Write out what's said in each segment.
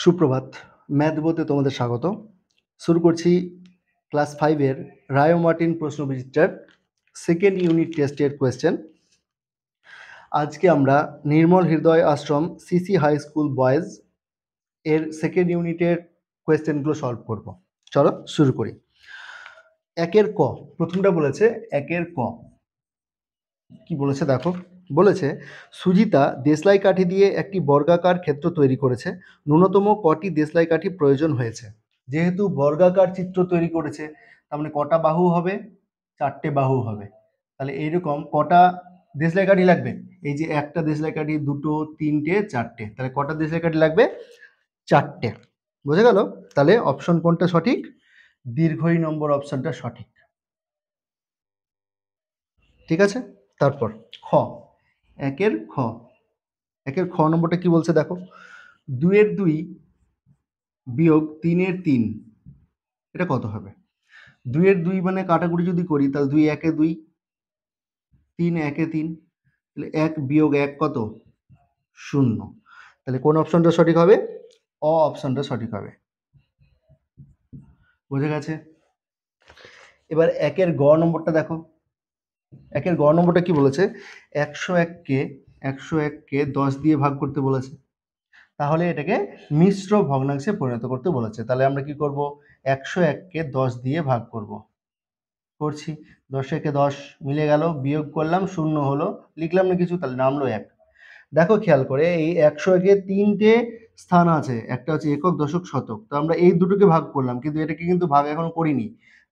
সুপ্রভাত। ম্যাথ বইতে তোমাদের স্বাগত। শুরু করছি ক্লাস 5 এর রায় ও মার্টিন প্রশ্নবিচিত্রার সেকেন্ড ইউনিট টেস্টের কোয়েশ্চেন। আজকে আমরা নির্মল হৃদয় আশ্রম সিসি হাই স্কুল বয়েজ এর সেকেন্ড ইউনিটের কোয়েশ্চেনগুলো সলভ করব। চলো শুরু করি। একের ক, প্রথমটা বলেছে একের ক। কি বলেছে দেখো, বলেছে সুজিতা দেশলাই কাঠি দিয়ে একটি বর্গাকার ক্ষেত্র তৈরি করেছে। ন্যূনতম কটি দেশলাই কাঠি প্রয়োজন হয়েছে? যেহেতু বর্গাকার চিত্র তৈরি করেছে, তার মানে কটা বাহু হবে? 4টে বাহু হবে। তাহলে এইরকম কটা দেশলাই কাঠি লাগবে? এই যে একটা দেশলাই কাঠি, দুটো, তিনটে, চারটে। তাহলে কটা দেশলাই কাঠি লাগবে? 4টে। বোঝা গেল? তাহলে অপশন কোনটা সঠিক? দীর্ঘই নম্বর অপশনটা সঠিক। ঠিক আছে, তারপর খ, একের খ। একের খ নম্বরটা কি বলছে দেখো, 2-এর 2 বিয়োগ 3-এর 3, এটা কত হবে? 2-এর 2 মানে কাটাকুটি যদি করি তাহলে 2 একে 2, 3 একে 3, তাহলে 1 বিয়োগ 1 কত? 0। তাহলে কোন অপশনটা সঠিক হবে? অ অপশনটা সঠিক হবে। বোঝা গেছে? এবার একের গ নম্বরটা দেখো। একের গ নম্বরটা কি বলেছে, 101কে 10 দিয়ে ভাগ করতে বলেছে। তাহলে এটাকে মিশ্র ভগ্নাংশে পরিণত করতে বলেছে। তাহলে আমরা কি করব, 101কে 10 দিয়ে ভাগ করব। করছি, 10-একে 10 মিলে গেল, বিয়োগ করলাম, 0 হলো, লিখলাম না কিছু, তাহলে নামলো 1। দেখো খেয়াল করে, এই 101-এ 3টে স্থান আছে, একটা হচ্ছে একক, দশক, শতক। তো আমরা এই দুটোকে ভাগ করলাম, কিন্তু এটাকে কিন্তু ভাগ এখনো করিনি।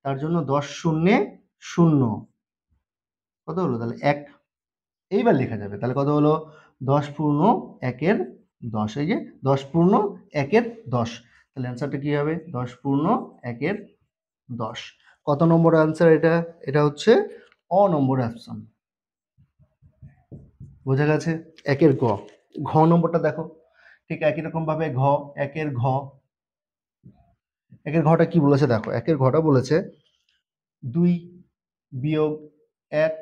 তার জন্য 10 শূন্যে 0 কত হলো? তাহলে 1। এইবার লেখা যাবে, তাহলে কত হলো? 10 পূর্ণ 1-এর 10। এই যে 10 পূর্ণ 1-এর 10, তাহলে অ্যান্সারটা কি হবে? 10 পূর্ণ 1-এর 10। কত নম্বর অ্যান্সার এটা? এটা হচ্ছে অ নম্বর অপশন। বোঝা গেছে? একের গ। ঘ নম্বরটা দেখো, ঠিক একই রকম ভাবে ঘ, একের ঘ। একের ঘটা কি বলেছে দেখো, একের ঘটা বলেছে 2 বিয়োগ 1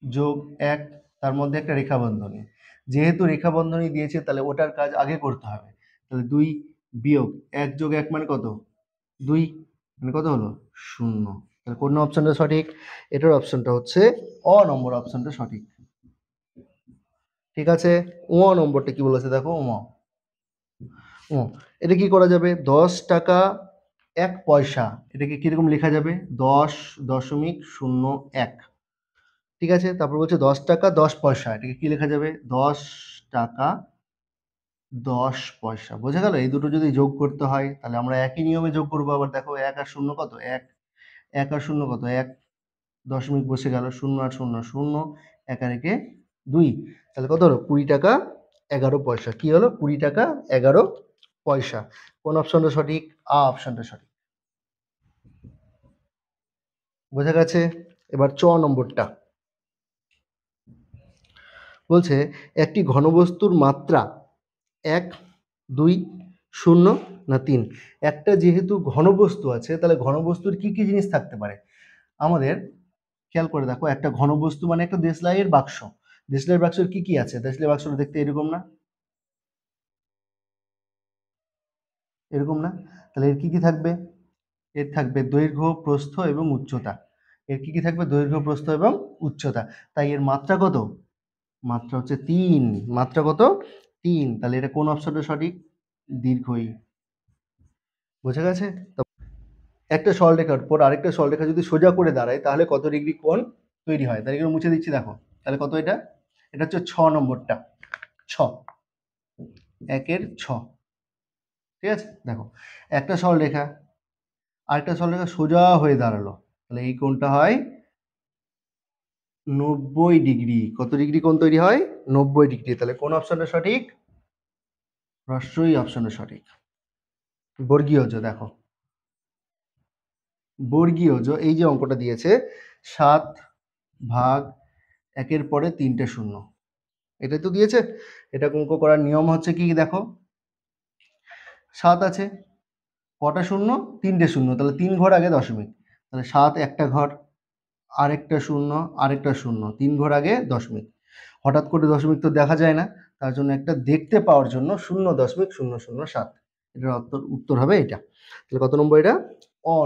যোগ 1, তার মধ্যে একটা রেখা বন্ধনী। যেহেতু রেখা বন্ধনী দিয়েছে, তাহলে ওটার কাজ আগে করতে হবে। তাহলে 2 বিয়োগ 1 যোগ 1 মানে কত? 2, মানে কত হলো? 0। তাহলে কোন অপশনটা সঠিক? এটার অপশনটা হচ্ছে অ নম্বর অপশনটা সঠিক। ঠিক আছে, ও নম্বরটা কি বলেছে দেখো, ও এটা কি করা যাবে? 10 টাকা 1 পয়সা, এটাকে কিরকম লেখা যাবে? 10.01। ঠিক আছে, তারপর বলছে 10 টাকা 10 পয়সা, এটাকে কি লেখা যাবে? 10 টাকা 10 পয়সা। বোঝা গেল? এই দুটো যদি যোগ করতে হয়, তাহলে আমরা একই নিয়মে যোগ করবো। আবার দেখো, 1 আর 0 কত? 1। 1 আর 0 কত? 1। দশমিক বসে গেল, 0 আর 0 0, 1 আর 1 2। তাহলে কত হলো? 20 টাকা 11 পয়সা। কি হলো? 20 টাকা 11 পয়সা। কোন অপশনটা সঠিক? আ অপশনটা সঠিক। বোঝা গেছে? এবার চ নম্বরটা বলছে একটি ঘনবস্তুর মাত্রা 1, 2, 0 না 3। একটা যেহেতু ঘনবস্তু আছে, তাহলে ঘনবস্তুর কি কি জিনিস থাকতে পারে? আমাদের খেয়াল করে দেখো, একটা ঘনবস্তু মানে একটা দেশলাইয়ের বাক্স। দেশলাইয়ের বাক্সের কি কি আছে? দেশলাইয়ের বাক্সটা দেখতে এরকম না? এরকম না? তাহলে এর কি কি থাকবে? এর থাকবে দৈর্ঘ্য, প্রস্থ এবং উচ্চতা। এর কি কি থাকবে? দৈর্ঘ্য, প্রস্থ এবং উচ্চতা। তাই এর মাত্রা কত? মাত্রা হচ্ছে 3। মাত্রা কত? 3। তাহলে এটা কোন অপশনটা সঠিক? দীর্ঘই। বোঝা গেছে? একটা সরলরেখার উপর আরেকটা সরলরেখা যদি সোজা করে দাঁড়ায়, তাহলে কত ডিগ্রি কোণ তৈরি হয়? তাহলে এগুলো মুছে দিচ্ছি দেখো। তাহলে কত এটা? এটা হচ্ছে 6 নম্বরটা। 6, 1-এর 6। ঠিক আছে, দেখো একটা সরলরেখা আরেকটা সরলরেখা সোজা হয়ে দাঁড়ালো, তাহলে এই কোণটা হয় 90 ডিগ্রি। কত ডিগ্রি কোণ তৈরি হয়? 90 ডিগ্রি। তাহলে কোন অপশনটা সঠিক? হ্রস্বই অপশনটা সঠিক। বর্গীয়জ দেখো, বর্গীয়জ এই যে অঙ্কটা দিয়েছে, 7 ভাগ 1-এর পরে 3টে শূন্য, এটাই তো দিয়েছে। এটা অঙ্ক করার নিয়ম হচ্ছে কি দেখো, 7 আছে, কটা শূন্য? 3টে শূন্য, তাহলে 3 ঘর আগে দশমিক। তাহলে 7 একটা ঘর, আরেকটা শূন্য, আরেকটা শূন্য, 3 ঘর আগে দশমিক। হঠাৎ করে দশমিক তো দেখা যায় না, তার জন্য একটা দেখতে পাওয়ার জন্য 0.007, এটার উত্তর হবে এটা। তাহলে কত নম্বর এটা?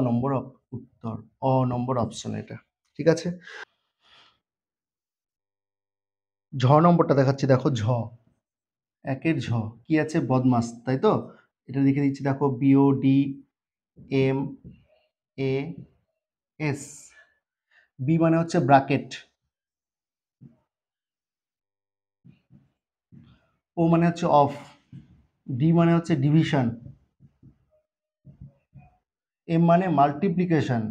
নম্বর উত্তর, নম্বর অপশন এটা। ঠিক আছে, ঝ নম্বরটা দেখাচ্ছি, দেখো ঝ, একের ঝ কি আছে? বদমাস, তাই তো? এটা লিখে দিচ্ছি, দেখো BODMAS। বি মানে হচ্ছে ব্র্যাকেট, ও মানে হচ্ছে অফ, ডি মানে হচ্ছে ডিভিশন, এম মানে মাল্টিপ্লিকেশন,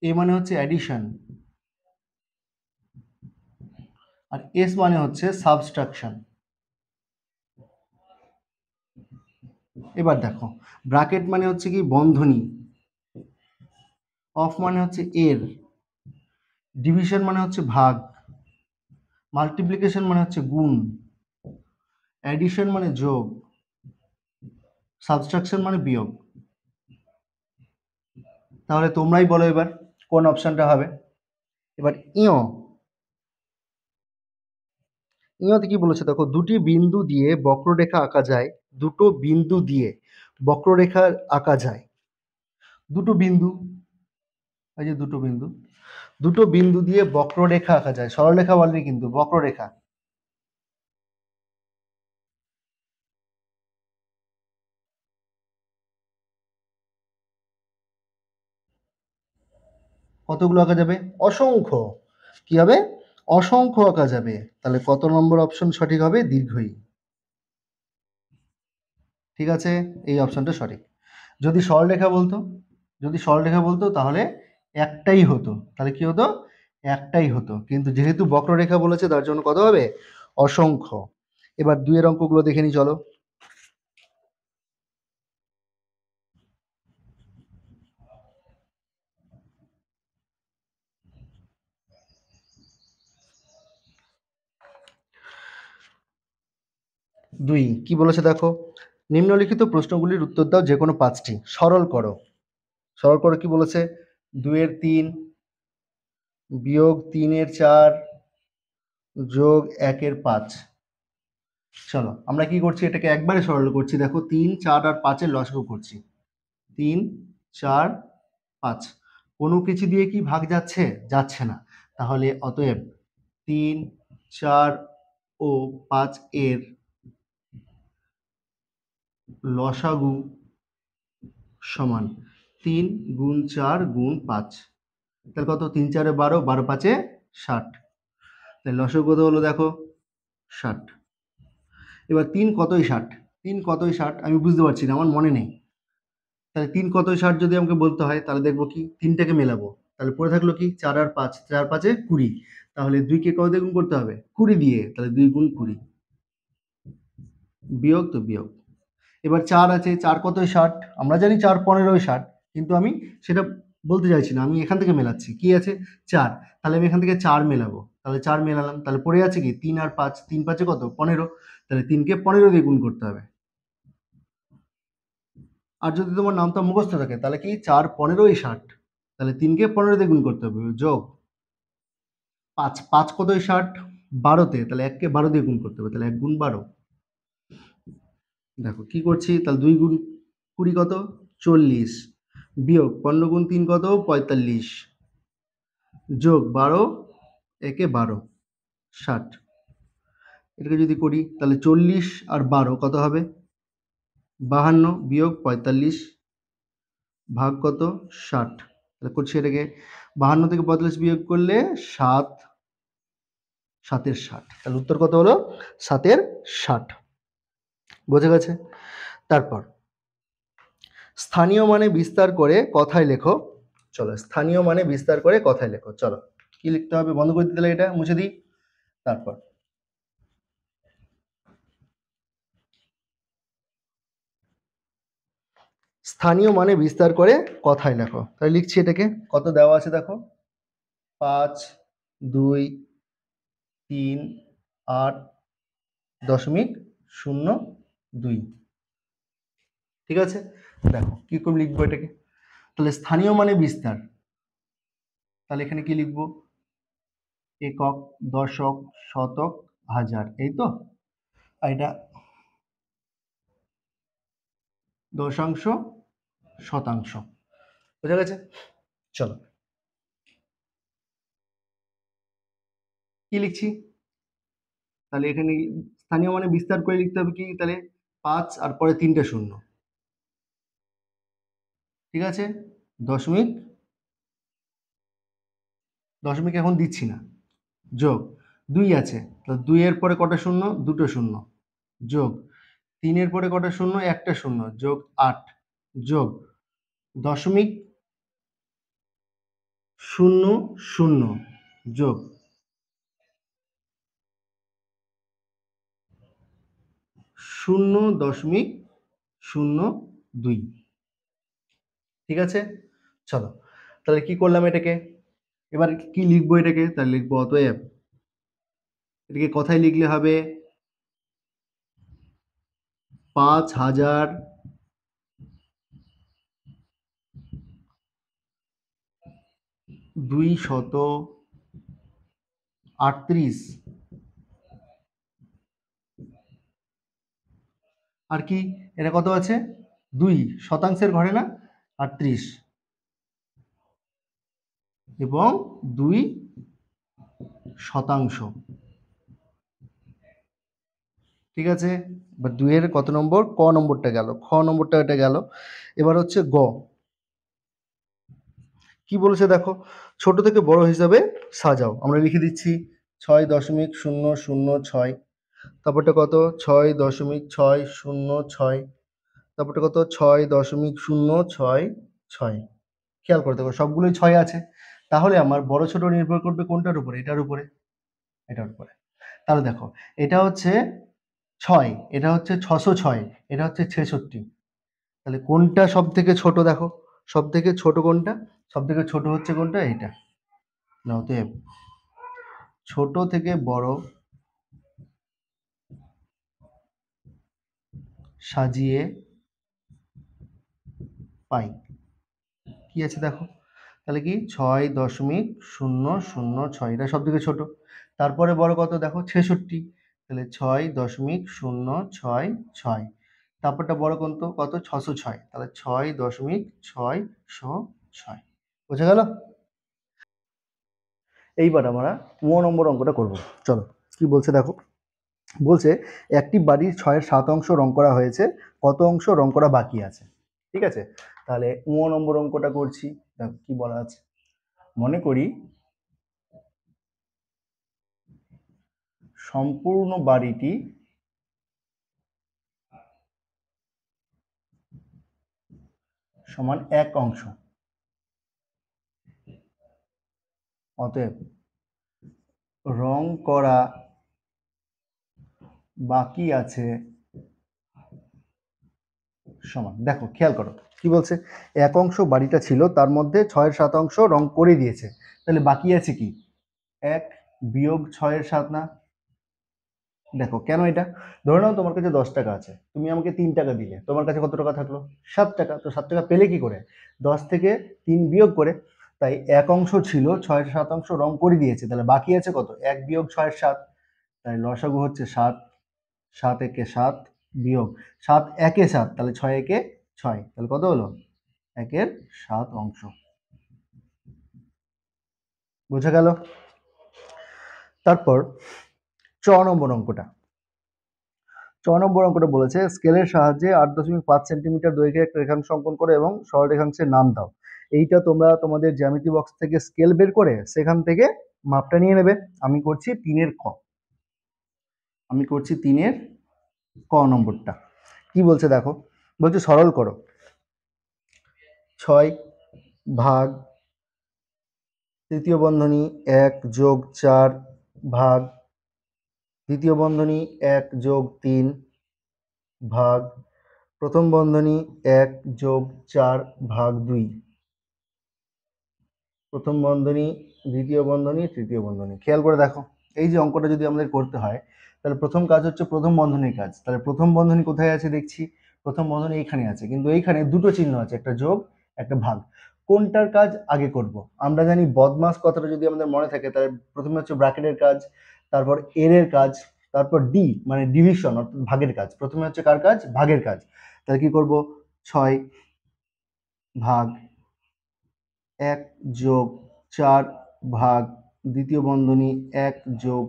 এ মানে হচ্ছে অ্যাডিশন, আর এস মানে হচ্ছে সাবস্ট্রাকশন। এবার দেখো, ব্র্যাকেট মানে হচ্ছে কি? বন্ধনী। অফ মানে হচ্ছে এর, ডিভিশন মানে হচ্ছে ভাগ, মাল্টিপ্লিকেশন মানে হচ্ছে গুণ, অ্যাডিশন মানে যোগ, সাবট্রাকশন মানে বিয়োগ। তাহলে তোমরাই বলো এবার কোন অপশনটা হবে। এবার ইয়তে কি বলেছে দেখো, দুটি বিন্দু দিয়ে বক্ররেখা আঁকা যায়, দুটো বিন্দু দিয়ে বক্ররেখা আঁকা যায়। দুটো বিন্দু, এই যে দুটো বিন্দু দিয়ে বক্ররেখা আঁকা যায়, সরলরেখা বলেনি কিন্তু, বক্ররেখা। কতগুলো আঁকা যাবে? অসংখ্য। কি হবে? অসংখ্য আঁকা যাবে। তাহলে কত নম্বর অপশন সঠিক হবে? দীর্ঘই। ঠিক আছে, এই অপশনটা সঠিক। যদি সরলরেখা বলতো, তাহলে একটাই হতো, তাহলে কি হতো? একটাই হতো, কিন্তু যেহেতু বক্ররেখা বলেছে তার জন্য কত হবে? অসংখ্য। এবার দুইয়ের অঙ্কগুলো দেখে নি, চলো। দুই কি বলেছে দেখো, নিম্নলিখিত প্রশ্নগুলির উত্তর দাও যে কোনো পাঁচটি, সরল করো। সরল করো কি বলেছে? 2-এর 3 বিয়োগ 3-এর 4 যোগ 1-এর 5। চলো আমরা কি করছি, এটাকে একবারে সরল করছি। দেখো 3, 4 আর 5-এর লসাগু করছি। 3, 4, 5, কোনো কিছু দিয়ে কি ভাগ যাচ্ছে? যাচ্ছে না। তাহলে অতএব 3, 4 ও 5 এর লসাগু সমান 3 গুণ 4 গুণ 5। তাহলে কত? 3 4 12, 12 5 60। তাহলে লসাগু কত হলো দেখো? 60। এবার 3 কতই 60? 3 কতই 60 আমি বুঝতে পারছি না, আমার মনে নেই। তাহলে 3 কতই 60 যদি আমাকে বলতে হয়, তাহলে দেখবো কি 3টাকে মেলাবো। তাহলে পড়ে থাকলো কি 4 আর 5, 4 5 20। তাহলে 2 কে কত দিয়ে গুণ করতে হবে? 20 দিয়ে। তাহলে 2 গুণ 20, বিয়োগ তো বিয়োগ। এবার 4 আছে, 4 কতই 60? আমরা জানি 4 15ই 60, কিন্তু আমি সেটা বলতে চাইছি না, আমি এখান থেকে মেলাচ্ছি। কি আছে? 4। তাহলে আমি এখান থেকে 4 মেলাবো। তাহলে 4 মেলালাম, তাহলে পড়ে আছে কি 3 আর 5, 3 5 কত? 15। তাহলে 3 কে 15 দিয়ে গুণ করতে হবে। আর যদি তোমার নামটা মুখস্থ থাকে তাহলে কি 4 15ই 60। তাহলে 3 কে 15 দিয়ে গুণ করতে হবে, যোগ 5, 5 কতই 60? 12তে। তাহলে 1 কে 12 দিয়ে গুণ করতে হবে, তাহলে 1 গুণ 12। দেখো কি করছি, তাহলে 2 গুণ 20 কত? 40, বিয়োগ 15 গুণ 3 কত? 45, যোগ 12, একে 12, 60। এটাকে যদি করি তাহলে 40 আর 12 কত হবে? 52, বিয়োগ 45, ভাগ কত? 60। তাহলে করছি এটাকে, 52 থেকে 45 বিয়োগ করলে 7, 7-এর 60। তাহলে উত্তর কত হলো? 7-এর 60। বোঝা গেছে? তারপর স্থানীয় মানে বিস্তার করে কথায় লেখো। চলো, স্থানীয় মানে বিস্তার করে কথায় লেখো। চলো, কি লিখতে হবে? বন্ধ করে দিলে এটা মুছে দিই। তারপর স্থানীয় মানে বিস্তার করে কথায় লেখো। তাহলে লিখছি এটাকে, কত দেওয়া আছে দেখো, 5, 2, 3, 8, 0.02। ঠিক আছে, দেখো কি করে লিখবো এটাকে। তাহলে স্থানীয় মানে বিস্তার, তাহলে এখানে কি লিখবো? একক, দশক, শতক, হাজার, এই তো। আর এটা দশাংশ, শতাংশ। বোঝা গেছে? চলো কি লিখছি, তাহলে এখানে স্থানীয় মানে বিস্তার করে লিখতে হবে কি, তাহলে 5 আর পরে 3টে শূন্য, ঠিক আছে। দশমিক, দশমিক এখন দিচ্ছি না, যোগ 2 আছে, তো 2 এর পরে কটা শূন্য, দুটো শূন্য, যোগ 3 এর পরে কটা শূন্য, একটা শূন্য, যোগ 8, যোগ দশমিক শূন্য শূন্য, যোগ 0.02। ঠিক আছে, চলো তাহলে কি করলাম এটাকে, এবার কি লিখবো এটাকে, তাহলে লিখবো অতএব, এটাকে কথায় লিখলে হবে 5238, আর কি এটা কত আছে, 2 শতাংশের ঘরে না, 38 এবং 2 শতাংশ। ঠিক আছে, এবার 2 এর কত নম্বর, ক নম্বরটা গেল, খ নম্বরটা এটা গেল। এবার হচ্ছে গ, কি বলেছে দেখো, ছোট থেকে বড় হিসাবে সাজাও। আমরা লিখে দিচ্ছি 6.006, তারপরটা কত 6.606, তারপরটা কত 6.066। খেয়াল করে দেখো সবগুলোই 6 আছে, তাহলে আমার বড় ছোট নির্ভর করবে কোনটার উপরে, এটার উপরে, এটার উপরে। তাহলে দেখো এটা হচ্ছে 6, এটা হচ্ছে 606, এটা হচ্ছে 66, তাহলে কোনটা সব থেকে ছোট দেখো, সব থেকে ছোট কোনটা, সব থেকে ছোট হচ্ছে কোনটা, এইটা। অতএব ছোট থেকে বড় সাজিয়ে পাই, কি আছে দেখো, তাহলে কি 6.006, এটা সব থেকে ছোট, তারপরে বড় কত দেখো 66, তাহলে 6.066, তারপরটা বড় কত কত 606, তাহলে 6.666। বোঝা গেল? এইবার আমরা 9 নম্বর অঙ্কটা করব। চলো কি বলছে দেখো, বলছে একটি বাড়ির 6/7 রং করা হয়েছে, কত অংশ রং করা বাকি আছে। ঠিক আছে, তাহলে 9 নম্বর অঙ্কটা করছি। দেখো কি বলা আছে, মনে করি সম্পূর্ণ বাড়িটি সমান 1 অংশ, অতএব রং করা বাকি আছে সমান। দেখো খেয়াল করো কি বলছে, 1 অংশ বাড়িটা ছিল, তার মধ্যে 6/7 রং করে দিয়েছে, তাহলে বাকি আছে কি 1 বিয়োগ 6/7 না। দেখো কেন এটা, ধরে নাও তোমার কাছে 10 টাকা আছে, তুমি আমাকে 3 টাকা দিলে, তোমার কাছে কত টাকা থাকলো 7 টাকা, তো 7 টাকা পেলে কি করে, 10 থেকে 3 বিয়োগ করে। তাই 1 অংশ ছিল, 6/7 রং করে দিয়েছে, তাহলে বাকি আছে কত 1 বিয়োগ 6/7, তাই লসাগু হচ্ছে 7, 7 একে 7 বিয়োগ 7 একে 7, তাহলে 6 একে 6, তাহলে কত হলো 1/7 অংশ। বোঝা গেল? তারপর 4 নম্বর অঙ্কটা, 4 নম্বর অঙ্কটা বলেছে স্কেলের সাহায্যে 8.5 সেন্টিমিটার দৈর্ঘ্যে একটা রেখাংশ অঙ্কন করে এবং সরলরেখাংশের নাম দাও। এইটা তোমরা তোমাদের জ্যামিতি বক্স থেকে স্কেল বের করে সেখান থেকে মাপটা নিয়ে নেবে। আমি করছি 3-এর ক, আমি করছি 3-এর ক নম্বরটা। কি বলছে দেখো, বলছে সরল করো 6 ভাগ তৃতীয় বন্ধনী 1 যোগ 4 ভাগ দ্বিতীয় বন্ধনী 1 যোগ 3 ভাগ প্রথম বন্ধনী 1 যোগ 4 ভাগ 2, প্রথম বন্ধনী দ্বিতীয় বন্ধনী তৃতীয় বন্ধনী। খেয়াল করে দেখো এই যে অঙ্কটা যদি আমাদের করতে হয়, তাহলে প্রথম কাজ হচ্ছে প্রথম বন্ধনীর কাজ। তাহলে প্রথম বন্ধনী কোথায় আছে দেখছি, প্রথম বন্ধনী এইখানে আছে, কিন্তু এইখানে দুটো চিহ্ন আছে, একটা যোগ একটা ভাগ। কোনটার কাজ আগে করব? আমরা জানি বদমাস কথাটা যদি আমাদের মনে থাকে তাহলে প্রথমে হচ্ছে ব্র্যাকেটের কাজ, তারপর এর কাজ, তারপর ডি মানে ডিভিশন অর্থাৎ ভাগের কাজ। প্রথমে হচ্ছে কার কাজ? ভাগের কাজ। তাহলে কি করব? 6 ভাগ 1 যোগ 4 ভাগ দ্বিতীয় বন্ধনী 1 যোগ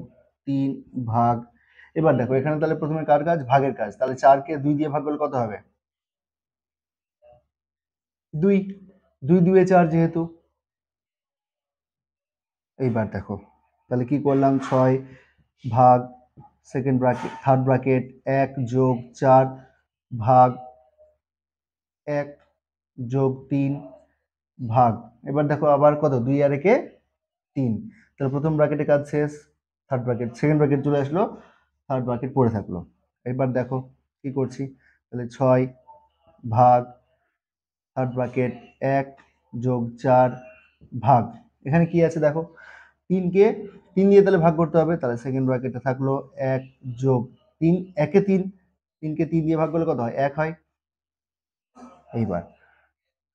3 ভাগ। এবার দেখো এখানে তাহলে প্রথমে কার কাজ? ভাগের কাজ। তাহলে 4 কে 2 দিয়ে ভাগ করলে কত হবে? 2। 2 2 4 যেহেতু। এইবার দেখো তাহলে কি করলাম? 6 ভাগ সেকেন্ড ব্র্যাকেট থার্ড ব্র্যাকেট 1 যোগ 4 ভাগ 1 যোগ 3 ভাগ। এবার দেখো আবার কত? 2 আর 1 3। তাহলে প্রথম ব্র্যাকেটে কাজ শেষ, থার্ড ব্র্যাকেট সেকেন্ড ব্র্যাকেট চলে আসলো, থার্ড ব্র্যাকেট পড়ে থাকলো। এবার দেখো কি করছি? তাহলে 6 ভাগ থার্ড ব্র্যাকেট 1 যোগ 4 ভাগ। এখানে কি আছে দেখো? 3 কে 3 দিয়ে তাহলে ভাগ করতে হবে। তাহলে সেকেন্ড ব্র্যাকেটে থাকলো 1 যোগ 3 1 এ 3, 3 কে 3 দিয়ে ভাগ করলে কত হয়? 1 হয়। এইবার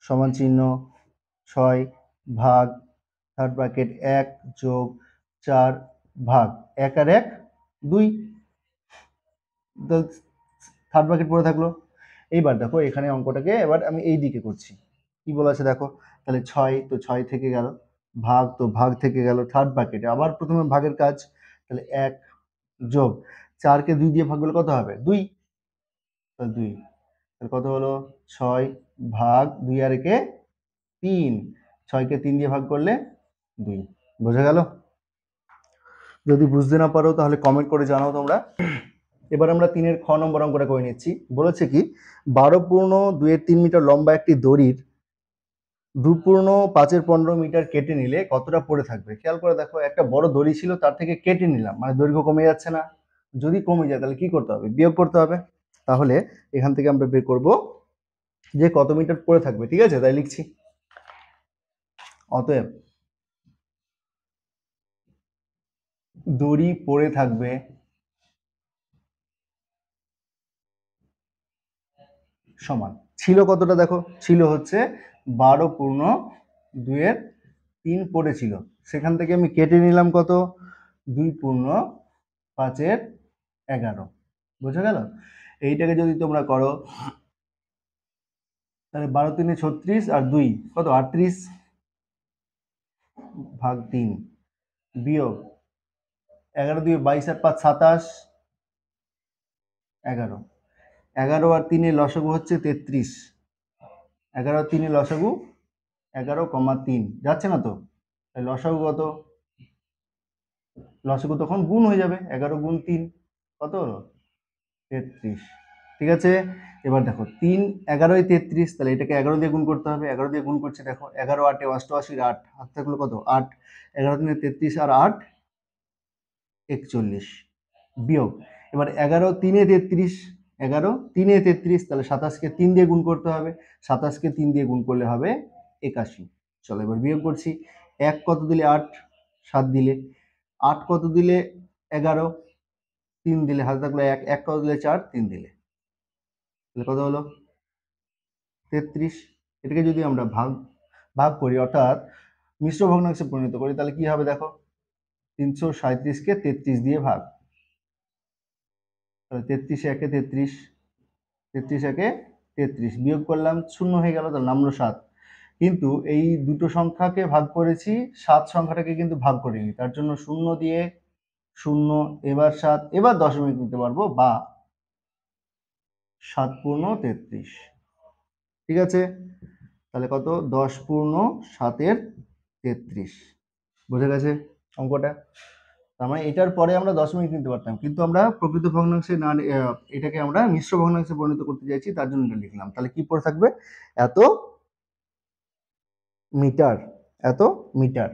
সমান চিহ্ন 6 ভাগ থার্ড ব্র্যাকেট 1 যোগ 4 ভাগ 1 আর 1 2। থার্ড ব্র্যাকেট পড়ে থাকলো। এইবার দেখো এখানে অঙ্কটাকে এবার আমি এই দিকে করছি। কি বলা আছে দেখো? তাহলে 6 তো 6 থেকে গেল, ভাগ তো ভাগ থেকে গেল, থার্ড ব্র্যাকেটে আবার প্রথমে ভাগের কাজ। তাহলে 1 যোগ 4 কে 2 দিয়ে ভাগ করলে কত হবে? 2। তাহলে 2 তাহলে কত হলো? 6 ভাগ 2 আর 1 3। 6 কে 3 দিয়ে ভাগ করলে 2। বোঝা গেল? যদি বুঝতে না পারো তাহলে কমেন্ট করে জানাও তোমরা। এবার আমরা 3-এর খ নম্বর অঙ্কটা করে নিচ্ছি। বলেছে কি 12.2 মিটার লম্বা একটি দড়ির 2.5 মিটার কেটে নিলে কতটা পড়ে থাকবে? খেয়াল করে দেখো, একটা বড় দড়ি ছিল তার থেকে কেটে নিলাম, মানে দৈর্ঘ্য কমে যাচ্ছে না? যদি কমে যায় তাহলে কি করতে হবে? বিয়োগ করতে হবে। তাহলে এখান থেকে আমরা বের করব যে কত মিটার পড়ে থাকবে। ঠিক আছে, তাই লিখছি। অতএব দড়ি পড়ে থাকবে সমান ছিল কতটা দেখো? ছিল হচ্ছে 12.2 পড়েছিল, সেখান থেকে আমি কেটে নিলাম কত? 2.5 বোঝা গেল? এইটাকে যদি তোমরা করো তাহলে 12 3 36 আর 2 কত? 38 ভাগ 3 বিয়োগ 11 2 22 আর 5 27 11 11 আর 3 এর লসাগু হচ্ছে 33। 11 আর 3 এর লসাগু 11,3 যাচ্ছে না তো? লসাগু কত? লসাগু তখন গুণ হয়ে যাবে, 11 গুণ 3 কত হলো? 33। ঠিক আছে, এবার দেখো 3 11 33, তাহলে এটাকে 11 দিয়ে গুণ করতে হবে। 11 দিয়ে গুণ করছে দেখো, 11 8 88 8 হাত থাকলো কত? 8। 11 3 33 আর 8 41 বিয়োগ। এবার 11 3 33, 11 3 33, তাহলে 27 কে 3 দিয়ে গুণ করতে হবে। 27 কে 3 দিয়ে গুণ করলে হবে 81। চলো এবার বিয়োগ করছি। 1 কত দিলে 8, 7 দিলে 8 কত দিলে 11, 3 দিলে হাতে থাকলো 1, 1 কত দিলে 4, 3 দিলে, তাহলে কত হলো? 33। এটাকে যদি আমরা ভাগ ভাগ করি অর্থাৎ মিশ্র ভগ্নাংশে পরিণত করি তাহলে কি হবে দেখো? 337 কে 33 দিয়ে ভাগ। তাহলে 33 একে 33, 33 একে 33 বিয়োগ করলাম, শূন্য হয়ে গেল, তাহলে নামলো 7। কিন্তু এই দুটো সংখ্যাকে ভাগ করেছি, 7 সংখ্যাটাকে কিন্তু ভাগ করিনি, তার জন্য শূন্য দিয়ে শূন্য, এবার 7, এবার দশমিক নিতে পারবো, বা 7.33। ঠিক আছে, তাহলে কত? 10.7 বোঝা গেছে অঙ্কটা? তার মানে এটার পরে আমরা দশমিক নিতে পারতাম, কিন্তু আমরা প্রকৃত ভগ্নাংশে না এটাকে আমরা মিশ্র ভগ্নাংশে পরিণত করতে চাইছি, তার জন্য এটা লিখলাম। তাহলে কি পড়ে থাকবে? এত মিটার, এত মিটার।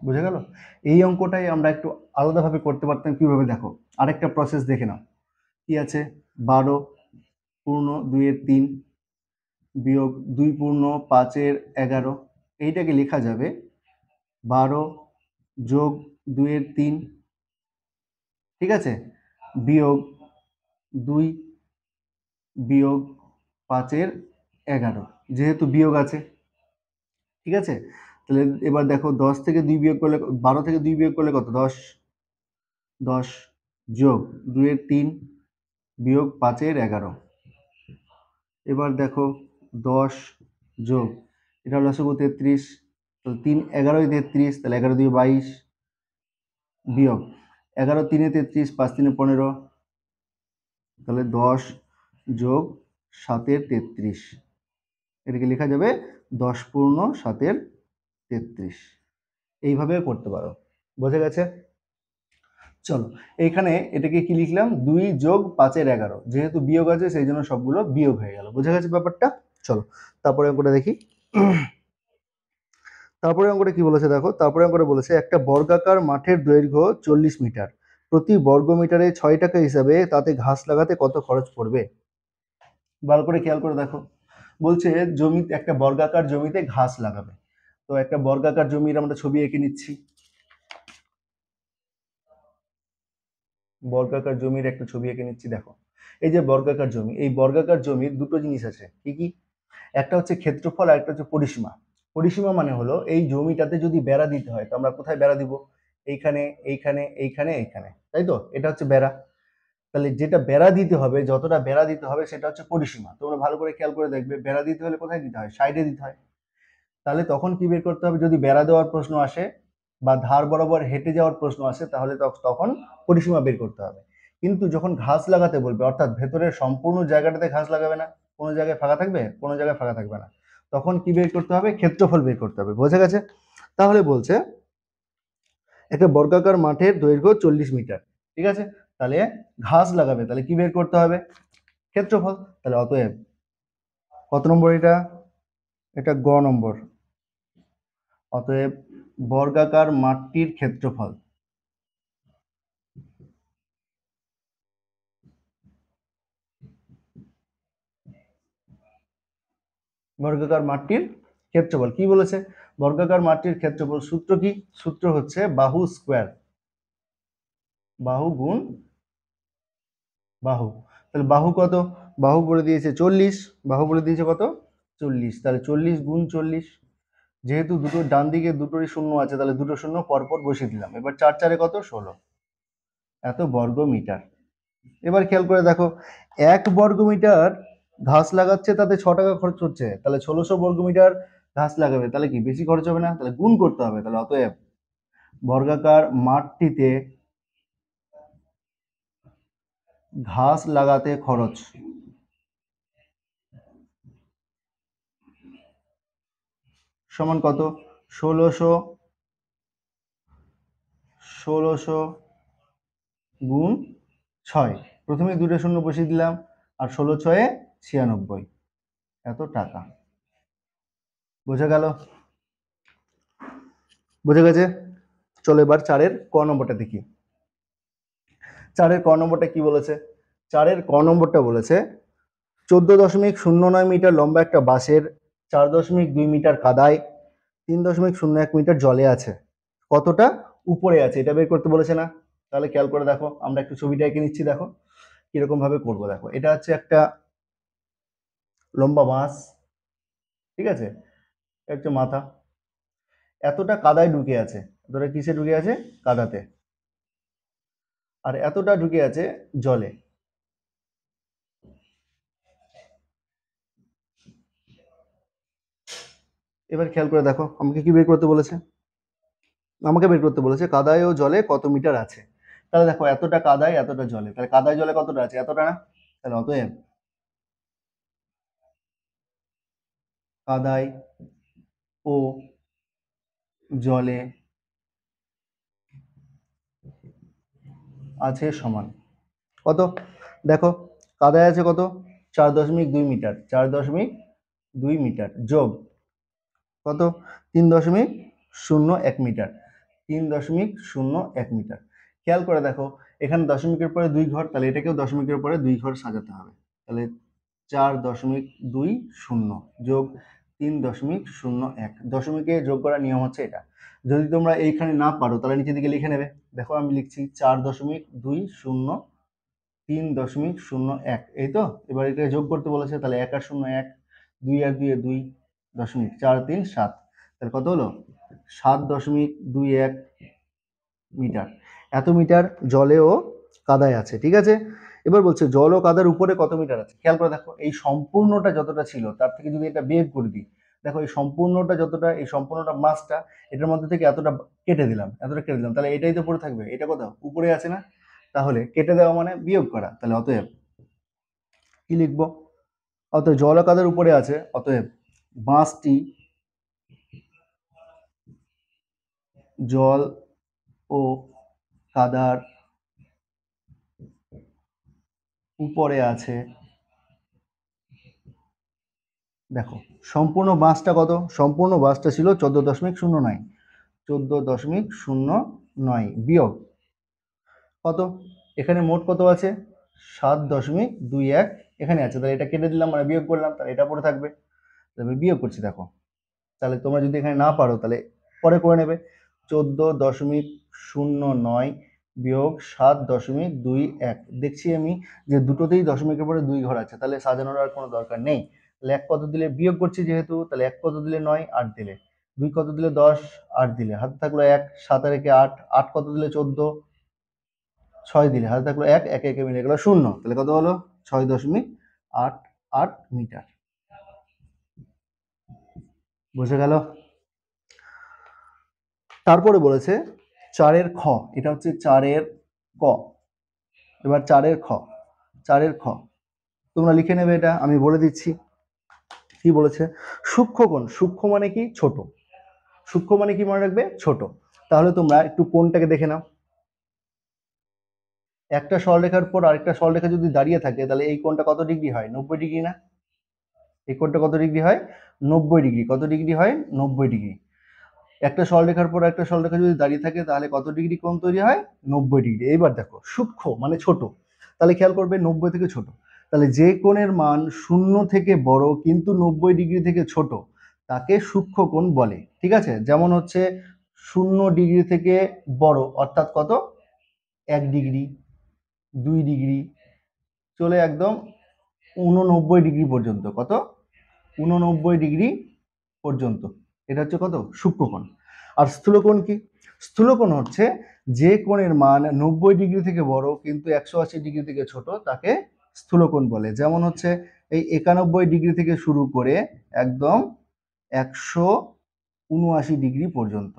বুঝে গেল? এই অঙ্কটাই আমরা একটু আলাদাভাবে করতে পারতাম। কিভাবে দেখো, আরেকটা প্রসেস দেখে নাও। কি আছে? 12.2 বিয়োগ 2.5 এইটাকে লেখা যাবে 12 যোগ 2 ঠিক আছে, বিয়োগ 2 বিয়োগ 5 11, যেহেতু বিয়োগ আছে, ঠিক আছে। তাহলে এবার দেখো 10 থেকে 2 বিয়োগ করলে, 12 থেকে 2 বিয়োগ করলে কত? 10, 10 যোগ 2 এর 3 বিয়োগ 5 এর 11। এবার দেখো 10 যোগ, এটা হলো লসাগু 33, তাহলে 3 11 33, তাহলে 11 2 22 বিয়োগ 11 3 33, 5 3 15, তাহলে 10 যোগ 7 এর 33, এটাকে লেখা যাবে 10 পূর্ণ 7 এর 33। এইভাবে করতে পারো, বোঝা গেছে? চলো এইখানে এটাকে কি লিখলাম, 2 যোগ 5 এর 11, যেহেতু বিয়োগ আছে সেই জন্য সবগুলো বিয়োগ হয়ে গেল। বোঝা গেছে ব্যাপারটা? চলো তারপরে অঙ্কটা দেখি। তারপরে অঙ্কটা কি বলেছে দেখো, তারপরে অঙ্কটা বলেছে একটা বর্গাকার মাঠের দৈর্ঘ্য 40 মিটার, প্রতি বর্গ মিটারে 6 টাকা হিসাবে তাতে ঘাস লাগাতে কত খরচ পড়বে? ভালো করে খেয়াল করে দেখো, বলছে জমিতে, একটা বর্গাকার জমিতে ঘাস লাগাবে। তো একটা বর্গাকার জমির আমরা ছবি এঁকে নিচ্ছি। বর্গাকার জমির একটা ছবি এঁকে নিচ্ছি। দেখো এই যে বর্গাকার জমি, এই বর্গাকার জমির দুটো জিনিস আছে, কি কি? একটা হচ্ছে ক্ষেত্রফল আর একটা হচ্ছে পরিসীমা। পরিসীমা মানে হলো এই জমিটাতে যদি বেড়া দিতে হয় তো আমরা কোথায় বেড়া দিব? এইখানে, এইখানে, এইখানে, এইখানে, তাই তো? এটা হচ্ছে বেড়া। তাহলে যেটা বেড়া দিতে হবে, যতটা বেড়া দিতে হবে সেটা হচ্ছে পরিসীমা। তোমরা ভালো করে খেয়াল করে দেখবে, বেড়া দিতে হলে কোথায় দিতে হয়? সাইডে দিতে হয়। তাহলে তখন কি বের করতে হবে? যদি বেড়া দেওয়ার প্রশ্ন আসে বা ধার বরাবর হেঁটে যাওয়ার প্রশ্ন আসে, তাহলে তখন পরিসীমা বের করতে হবে। কিন্তু যখন ঘাস লাগাতে বলবে, অর্থাৎ ভেতরের সম্পূর্ণ জায়গাটাতে ঘাস লাগাবে না, কোনো জায়গায় ফাঁকা থাকবে, কোনো জায়গায় ফাঁকা থাকবে না, তখন কি বের করতে হবে? ক্ষেত্রফল বের করতে হবে। বোঝা গেছে? তাহলে বলছে একটা বর্গাকার মাঠের দৈর্ঘ্য 40 মিটার, ঠিক আছে, তাহলে ঘাস লাগাবে, তাহলে কি বের করতে হবে? ক্ষেত্রফল। তাহলে অতএব কত নম্বর এটা? এটা গ নম্বর। অতএব বর্গাকার মাঠটির ক্ষেত্রফল, বর্গাকার মাঠটির ক্ষেত্রফল কি বলেছে? বর্গাকার মাঠটির ক্ষেত্রফল সূত্র কি? সূত্র হচ্ছে বাহু স্কোয়ার, বাহু গুণ বাহু। তাহলে বাহু কত? বাহু বলে দিয়েছে 40, বাহু বলে দিয়েছে কত? 40, তাহলে 40 গুণ 40, যেহেতু দুটো ডান দিকে দুটোরই শূন্য আছে, তাহলে দুটো শূন্য পরপর বসিয়ে দিলাম। এবার 4 4 কত? 16, এত বর্গ মিটার। এবার খেয়াল করে দেখো, 1 বর্গ মিটার ঘাস লাগাচ্ছে, তাতে 6 টাকা খরচ হচ্ছে, তাহলে 1600 বর্গ মিটার ঘাস লাগাবে, তাহলে কি বেশি খরচ হবে না? তাহলে গুণ করতে হবে। তাহলে অতএব বর্গাকার মাঠটিতে ঘাস লাগাতে খরচ সমান কত? 1600 গুণ 6, প্রথমে দুটো শূন্য বসিয়ে দিলাম, আর 16 6 96, এত টাকা। বোঝা গেল? বোঝা গেছে? চলো এবার 4-এর ক নম্বরটা দেখি। 4-এর ক নম্বরটা কি বলেছে? 4-এর ক নম্বরটা বলেছে 14.09 মিটার লম্বা একটা বাঁশের 4.2 মিটার কাদায় 3.01 মিটার জলে আছে, কতটা উপরে আছে এটা বের করতে বলেছে না? তাহলে খেয়াল করে দেখো, আমরা একটু ছবিটা এঁকে নিচ্ছি। দেখো কিরকম ভাবে করবো। দেখো এটা হচ্ছে একটা লম্বা বাঁশ, ঠিক আছে, একটা মাথা, এতটা কাদায় ঢুকে আছে, এতটা কিসে ঢুকে আছে? কাদাতে। আর এতটা ঢুকে আছে জলে। এবার খেয়াল করে দেখো, আমাকে কি বের করতে বলেছে? আমাকে বের করতে বলেছে কাদায় ও জলে কত মিটার আছে। তাহলে দেখো এতটা কাদায় এতটা জলে, তাহলে কাদায় জলে কতটা আছে? এতটা না? তাহলে অতএব কাদায় ও জলে আছে সমান কত? দেখো কাদায় আছে কত? 4.2 মিটার, 4.2 মিটার যোগ কত? 3.01 মিটার, 3.01 মিটার। খেয়াল করে দেখো, এখানে দশমিকের পরে 2 ঘর, তাহলে এটাকেও দশমিকের পরে 2 ঘর সাজাতে হবে। তাহলে 4.20 যোগ 3.01, দশমিকে যোগ করার নিয়ম হচ্ছে এটা। যদি তোমরা এইখানে না পারো তাহলে নিচের দিকে লিখে নেবে। দেখো আমি লিখছি 4.20 3.01, এই তো। এবার এটা যোগ করতে বলেছে, তাহলে 1 আর 0 1, 2 আর 2 এ 2.43 তাহলে কত হলো 7.21 মিটার। এত মিটার জলে ও কাদায় আছে, ঠিক আছে। এবার বলছে জল ও কাদার উপরে কত মিটার আছে। খেয়াল করে দেখো, এই সম্পূর্ণটা যতটা ছিল তার থেকে যদি এটা বিয়োগ করে দিই, দেখো এই সম্পূর্ণটা যতটা, এই সম্পূর্ণটা মাসটা, এটার মধ্যে থেকে এতটা কেটে দিলাম, তাহলে এটাই তো পড়ে থাকবে। এটা কোথাও উপরে আছে না, তাহলে কেটে দেওয়া মানে বিয়োগ করা। তাহলে অতএব কি লিখবো, অতএব জল ও কাদার উপরে আছে, অতএব বাঁশটি জল ও কাদার উপরে আছে। দেখো সম্পূর্ণ বাঁশটা কত, সম্পূর্ণ বাঁশটা ছিল 14.09, 14.09 বিয়োগ কত, এখানে মোট কত আছে 7.21 এখানে আছে, তাহলে এটা কেটে দিলাম মানে বিয়োগ করলাম, তাহলে এটা পড়ে থাকবে। তাহলে বিয়োগ করছি দেখো, তাহলে তোমরা যদি এখানে না পারো তাহলে পরে করে নেবে। 14.09 বিয়োগ 7.21। দেখছি আমি যে দুটোতেই দশমিকের পরে 2 ঘর আছে, তাহলে সাজানোর আর কোনো দরকার নেই। তাহলে 1 কত দিলে, বিয়োগ করছি যেহেতু, তাহলে 1 কত দিলে 9, 8 দিলে, 2 কত দিলে 10, 8 দিলে, হাতে থাকলো 1, 7 আর 8, 8 কত দিলে 14, 6 দিলে, হাতে থাকলো 1, 1 1 মিলে গেল 0। তাহলে কত হলো 6.88 মিটার। বুঝে গেল। তারপরে বলেছে 4 খ, এটা হচ্ছে 4 ক। এবার 4 খ তোমরা লিখে নেবে, এটা আমি বলে দিচ্ছি কি বলেছে। সূক্ষ্মকোণ, সূক্ষ্ম মানে কি ছোট, সূক্ষ্ম মানে কি মনে রাখবে ছোট। তাহলে তোমরা একটু কোণটাকে দেখে নাও, একটা সরলরেখার পর আরেকটা সরলরেখা যদি দাঁড়িয়ে থাকে তাহলে এই কোণটা কত ডিগ্রি হয়, 90 ডিগ্রি না। এই কোণটা কত ডিগ্রি হয়, 90 ডিগ্রি। কত ডিগ্রি হয়, 90 ডিগ্রি। একটা সরলরেখার পর একটা সরলরেখা যদি দাঁড়িয়ে থাকে তাহলে কত ডিগ্রি কোণ তৈরি হয়, 90 ডিগ্রি। এইবার দেখো সূক্ষ্ম মানে ছোট, তাহলে খেয়াল করবে 90 থেকে ছোট, তাহলে যে কোণের মান 0 থেকে বড় কিন্তু 90 ডিগ্রি থেকে ছোট তাকে সূক্ষ্ম কোণ বলে, ঠিক আছে। যেমন হচ্ছে 0 ডিগ্রি থেকে বড় অর্থাৎ কত, 1 ডিগ্রি, 2 ডিগ্রি, চলে একদম 89 ডিগ্রি পর্যন্ত। কত, 89 ডিগ্রি পর্যন্ত, এটা হচ্ছে কত, সূক্ষ্মকোণ। আর স্থূলকোণ কি, স্থূলকোণ হচ্ছে যে কোণের মান 90 ডিগ্রি থেকে বড় কিন্তু 180 ডিগ্রি থেকে ছোট তাকে স্থূলকোণ বলে। যেমন হচ্ছে এই 91 ডিগ্রি থেকে শুরু করে একদম 179 ডিগ্রি পর্যন্ত।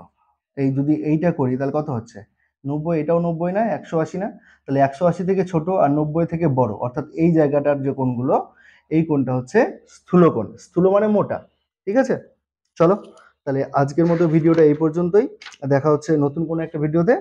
এই যদি এইটা করি তাহলে কত হচ্ছে 90, এটাও 90 না, 180 না, তাহলে 180 থেকে ছোট আর 90 থেকে বড় অর্থাৎ এই জায়গাটার যে কোণগুলো, এই কোণটা হচ্ছে স্থূলকোণ। স্থূল মানে মোটা, ঠিক আছে। চলো তাহলে আজকের মতো ভিডিওটা এই পর্যন্তই, দেখা হচ্ছে নতুন কোনো একটা ভিডিওতে।